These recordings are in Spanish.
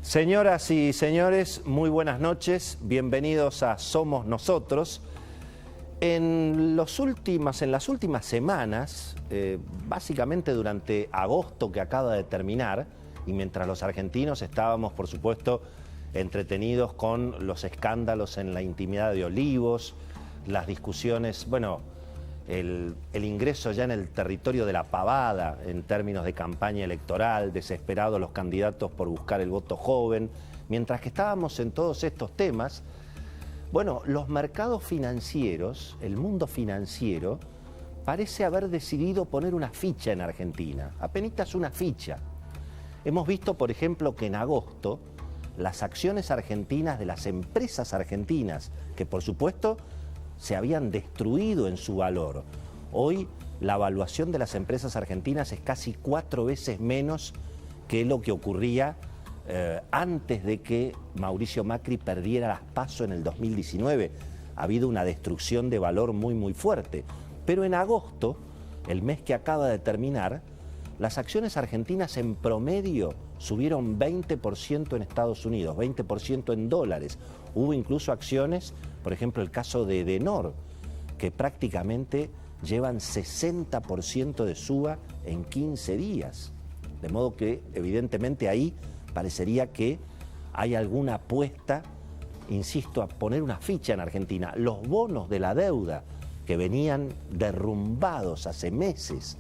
Señoras y señores, muy buenas noches, bienvenidos a Somos Nosotros. En las últimas semanas, básicamente durante agosto que acaba de terminar, y mientras los argentinos estábamos, por supuesto, entretenidos con los escándalos en la intimidad de Olivos, las discusiones, bueno, el ingreso ya en el territorio de la pavada en términos de campaña electoral, desesperados los candidatos por buscar el voto joven. Mientras que estábamos en todos estos temas, bueno, los mercados financieros, el mundo financiero, parece haber decidido poner una ficha en Argentina, apenitas una ficha. Hemos visto, por ejemplo, que en agosto las acciones argentinas de las empresas argentinas, que por supuesto se habían destruido en su valor. Hoy la valuación de las empresas argentinas es casi 4 veces menos que lo que ocurría antes de que Mauricio Macri perdiera las PASO en el 2019. Ha habido una destrucción de valor muy fuerte. Pero en agosto, el mes que acaba de terminar, las acciones argentinas en promedio subieron 20% en Estados Unidos, 20% en dólares. Hubo incluso acciones, por ejemplo el caso de Edenor, que prácticamente llevan 60% de suba en 15 días. De modo que evidentemente ahí parecería que hay alguna apuesta, insisto, a poner una ficha en Argentina. Los bonos de la deuda que venían derrumbados hace meses,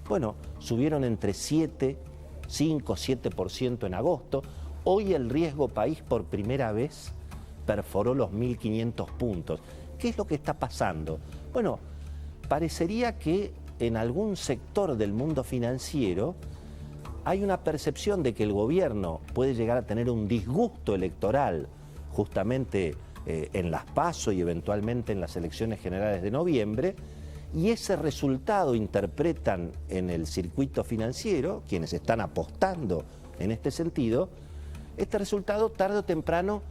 bueno, subieron entre 5-7% en agosto. Hoy el riesgo país por primera vez perforó los 1.500 puntos. ¿Qué es lo que está pasando? Bueno, parecería que en algún sector del mundo financiero hay una percepción de que el gobierno puede llegar a tener un disgusto electoral justamente en las PASO y eventualmente en las elecciones generales de noviembre, y ese resultado interpretan en el circuito financiero, quienes están apostando en este sentido, este resultado tarde o temprano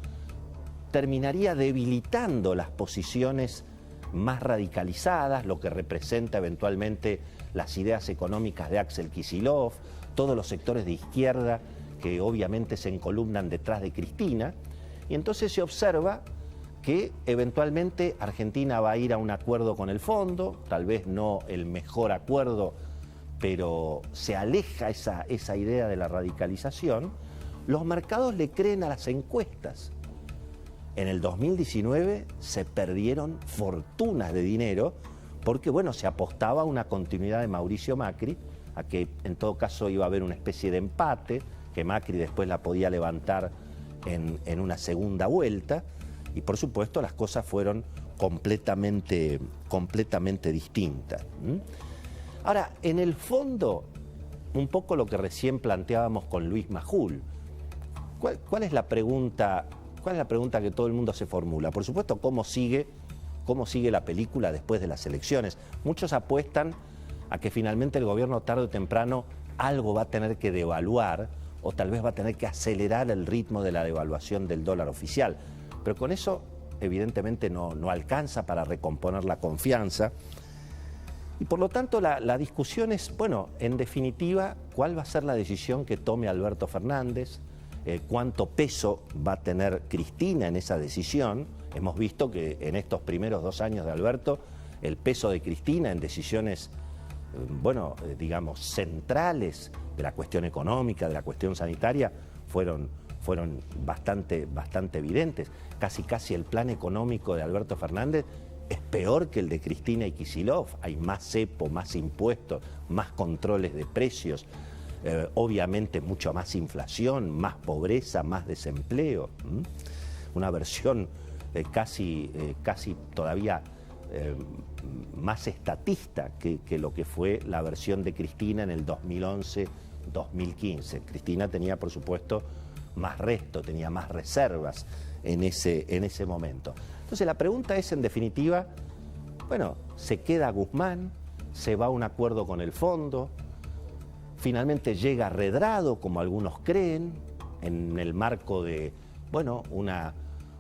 terminaría debilitando las posiciones más radicalizadas, lo que representa eventualmente las ideas económicas de Axel Kicillof, todos los sectores de izquierda que obviamente se encolumnan detrás de Cristina, y entonces se observa que eventualmente Argentina va a ir a un acuerdo con el fondo, tal vez no el mejor acuerdo, pero se aleja esa idea de la radicalización. Los mercados le creen a las encuestas. En el 2019 se perdieron fortunas de dinero porque, bueno, se apostaba a una continuidad de Mauricio Macri, a que en todo caso iba a haber una especie de empate, que Macri después la podía levantar en una segunda vuelta, y por supuesto las cosas fueron completamente distintas. Ahora, en el fondo, un poco lo que recién planteábamos con Luis Majul, ¿cuál es la pregunta que todo el mundo se formula? Por supuesto, ¿cómo sigue la película después de las elecciones? Muchos apuestan a que finalmente el gobierno tarde o temprano algo va a tener que devaluar o tal vez va a tener que acelerar el ritmo de la devaluación del dólar oficial. Pero con eso evidentemente no alcanza para recomponer la confianza. Y por lo tanto la discusión es, bueno, en definitiva, ¿cuál va a ser la decisión que tome Alberto Fernández? ¿Cuánto peso va a tener Cristina en esa decisión? Hemos visto que en estos primeros 2 años de Alberto, el peso de Cristina en decisiones, bueno, digamos, centrales de la cuestión económica, de la cuestión sanitaria, fueron bastante evidentes. Casi el plan económico de Alberto Fernández es peor que el de Cristina y Kicillof. Hay más cepo, más impuestos, más controles de precios, obviamente mucho más inflación, más pobreza, más desempleo. Una versión casi todavía más estatista que lo que fue la versión de Cristina en el 2011-2015. Cristina tenía, por supuesto, más resto, tenía más reservas en ese momento. Entonces la pregunta es, en definitiva, bueno, ¿se queda Guzmán? ¿Se va a un acuerdo con el fondo? ¿Finalmente llega Redrado, como algunos creen, en el marco de, bueno, una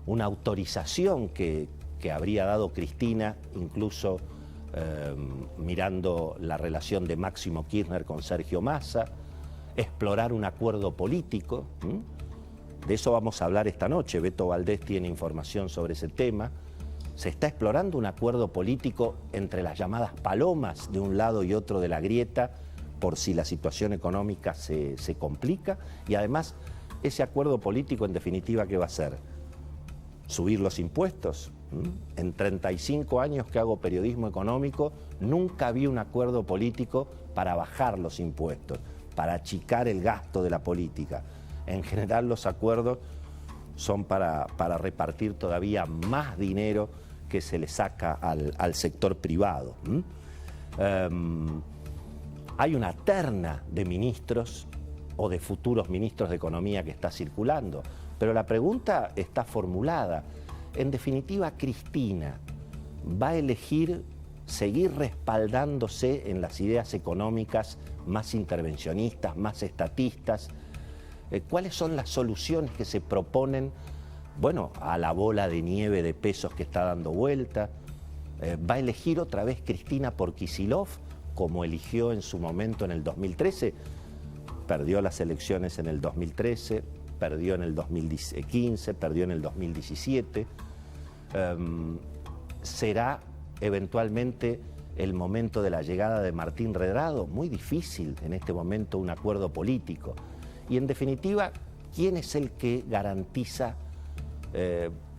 autorización que habría dado Cristina, incluso mirando la relación de Máximo Kirchner con Sergio Massa, explorar un acuerdo político? de eso vamos a hablar esta noche. Beto Valdés tiene información sobre ese tema. Se está explorando un acuerdo político entre las llamadas palomas de un lado y otro de la grieta por si la situación económica se complica. Y además, ese acuerdo político, en definitiva, ¿qué va a hacer? ¿Subir los impuestos? En 35 años que hago periodismo económico, nunca vi un acuerdo político para bajar los impuestos, para achicar el gasto de la política. En general, los acuerdos son para repartir todavía más dinero que se le saca al sector privado. Hay una terna de ministros o de futuros ministros de Economía que está circulando, pero la pregunta está formulada. En definitiva, Cristina va a elegir seguir respaldándose en las ideas económicas más intervencionistas, más estatistas. ¿Cuáles son las soluciones que se proponen, bueno, a la bola de nieve de pesos que está dando vuelta? ¿Va a elegir otra vez Cristina por Kicillof, como eligió en su momento en el 2013? Perdió las elecciones en el 2013, perdió en el 2015, perdió en el 2017. ¿Será eventualmente el momento de la llegada de Martín Redrado? Muy difícil en este momento un acuerdo político. Y en definitiva, ¿quién es el que garantiza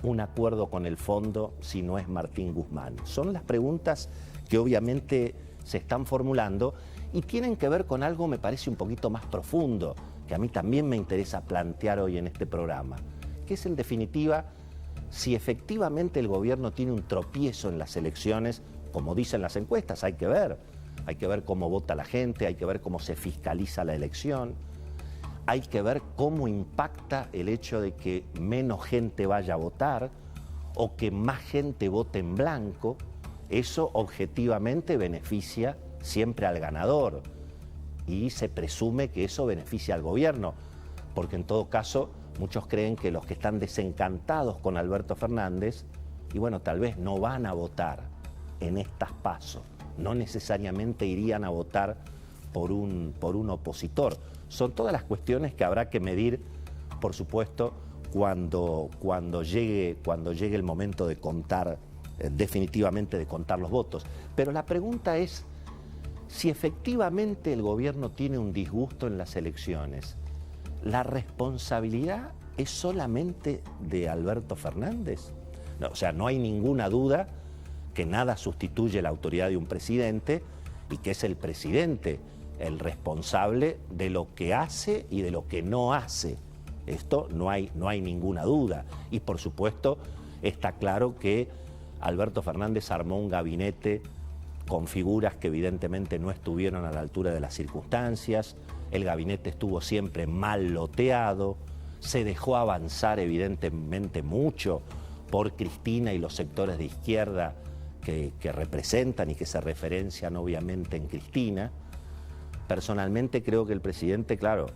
un acuerdo con el fondo si no es Martín Guzmán? Son las preguntas que obviamente se están formulando y tienen que ver con algo, me parece, un poquito más profundo, que a mí también me interesa plantear hoy en este programa, que es en definitiva si efectivamente el gobierno tiene un tropiezo en las elecciones, como dicen las encuestas. Hay que ver cómo vota la gente, hay que ver cómo se fiscaliza la elección, hay que ver cómo impacta el hecho de que menos gente vaya a votar o que más gente vote en blanco. Eso objetivamente beneficia siempre al ganador y se presume que eso beneficia al gobierno, porque en todo caso muchos creen que los que están desencantados con Alberto Fernández, y bueno, tal vez no van a votar en estas PASO, no necesariamente irían a votar por un opositor. Son todas las cuestiones que habrá que medir, por supuesto, cuando llegue el momento de contar, definitivamente de contar los votos. Pero la pregunta es, si efectivamente el gobierno tiene un disgusto en las elecciones, ¿la responsabilidad es solamente de Alberto Fernández? No, o sea, no hay ninguna duda que nada sustituye la autoridad de un presidente y que es el presidente el responsable de lo que hace y de lo que no hace. Esto no hay ninguna duda. Y por supuesto está claro que Alberto Fernández armó un gabinete con figuras que evidentemente no estuvieron a la altura de las circunstancias. El gabinete estuvo siempre mal loteado, se dejó avanzar evidentemente mucho por Cristina y los sectores de izquierda que representan y que se referencian obviamente en Cristina. Personalmente creo que el presidente, claro,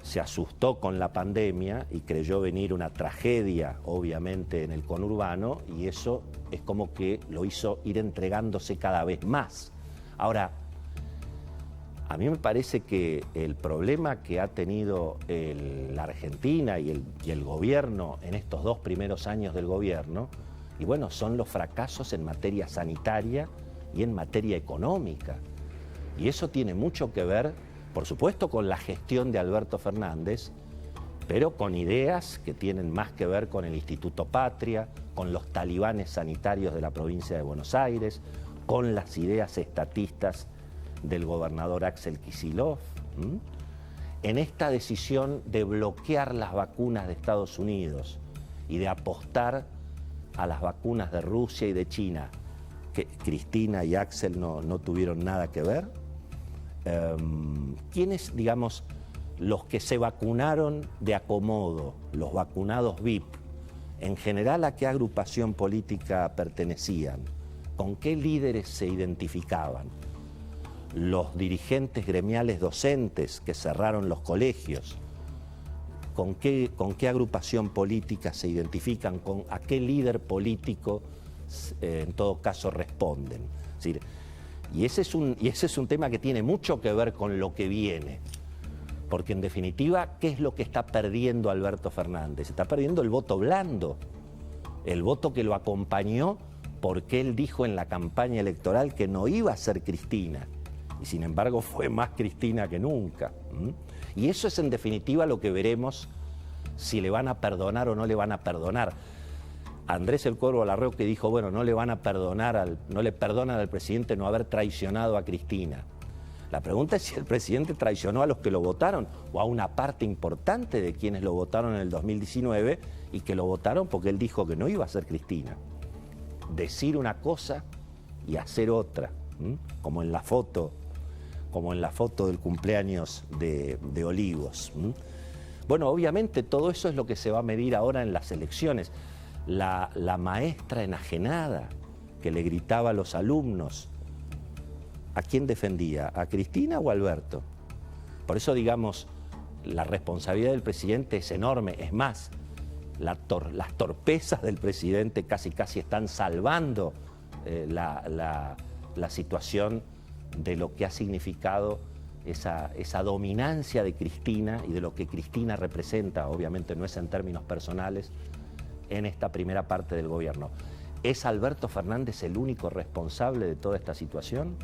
se asustó con la pandemia y creyó venir una tragedia, obviamente, en el conurbano, y eso es como que lo hizo ir entregándose cada vez más. Ahora, a mí me parece que el problema que ha tenido la Argentina y el gobierno en estos 2 primeros años del gobierno, y bueno, son los fracasos en materia sanitaria y en materia económica. Y eso tiene mucho que ver, por supuesto, con la gestión de Alberto Fernández, pero con ideas que tienen más que ver con el Instituto Patria, con los talibanes sanitarios de la provincia de Buenos Aires, con las ideas estatistas del gobernador Axel Kicillof, en esta decisión de bloquear las vacunas de Estados Unidos y de apostar a las vacunas de Rusia y de China, que Cristina y Axel no tuvieron nada que ver. ¿Quiénes, digamos, los que se vacunaron de acomodo, los vacunados VIP, en general a qué agrupación política pertenecían? ¿Con qué líderes se identificaban? Los dirigentes gremiales docentes que cerraron los colegios, ¿con qué agrupación política se identifican? ¿A qué líder político en todo caso responden? Es decir, y ese es un tema que tiene mucho que ver con lo que viene, Porque en definitiva, ¿qué es lo que está perdiendo Alberto Fernández? Está perdiendo el voto blando, el voto que lo acompañó porque él dijo en la campaña electoral que no iba a ser Cristina. Y sin embargo fue más Cristina que nunca. Y eso es en definitiva lo que veremos si le van a perdonar o no le van a perdonar. Andrés El Corvo Larreo que dijo, bueno, no le perdonan al presidente no haber traicionado a Cristina. La pregunta es si el presidente traicionó a los que lo votaron o a una parte importante de quienes lo votaron en el 2019 y que lo votaron porque él dijo que no iba a ser Cristina. Decir una cosa y hacer otra, como en la foto del cumpleaños de Olivos. Bueno, obviamente todo eso es lo que se va a medir ahora en las elecciones. La maestra enajenada que le gritaba a los alumnos, ¿a quién defendía? ¿A Cristina o a Alberto? Por eso, digamos, la responsabilidad del presidente es enorme. Es más, las torpezas del presidente casi están salvando la situación de lo que ha significado esa dominancia de Cristina y de lo que Cristina representa, obviamente no es en términos personales, en esta primera parte del gobierno. ¿Es Alberto Fernández el único responsable de toda esta situación?